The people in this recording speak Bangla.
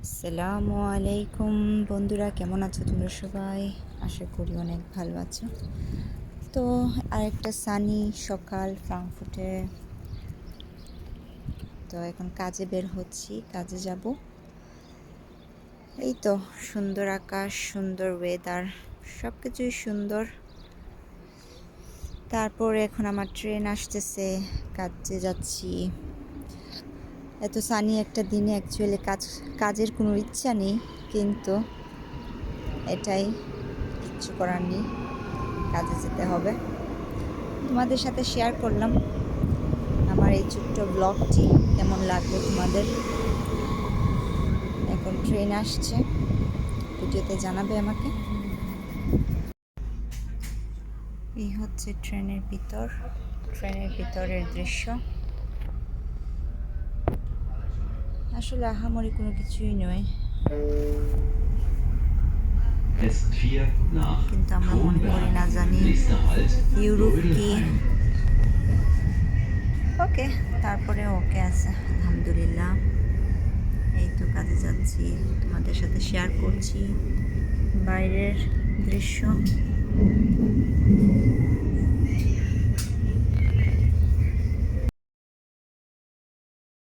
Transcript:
আসসালামু আলাইকুম বন্ধুরা, কেমন আছো তোমরা সবাই? আশা করি অনেক ভালো আছো। তো আরেকটা সানি সকাল ফ্রাঙ্কফুর্টে। তো এখন কাজে বের হচ্ছি, কাজে যাব। এই তো সুন্দর আকাশ, সুন্দর ওয়েদার, সব কিছুই সুন্দর। তারপরে এখন আমার ট্রেন আসতেছে, কাজে যাচ্ছি। এত সানি একটা দিনে অ্যাকচুয়ালি কাজের কোনো ইচ্ছা নেই, কিন্তু এটাই, কিচ্ছু করার নেই, কাজে যেতে হবে। তোমাদের সাথে শেয়ার করলাম আমার এই ছোট্ট ব্লগটি। কেমন লাগলো তোমাদের? এখন ট্রেন আসছে, ভিডিওতে জানাবে আমাকে। এই হচ্ছে ট্রেনের ভিতরের দৃশ্য। আসলে আহামরি কোনো কিছুই নয়, কিন্তু আমরা মনে করি না জানি ইউরোপ কি। ওকে, তারপরে ওকে আছে, আলহামদুলিল্লাহ। এই তো কাজে যাচ্ছি, তোমাদের সাথে শেয়ার করছি বাইরের দৃশ্য।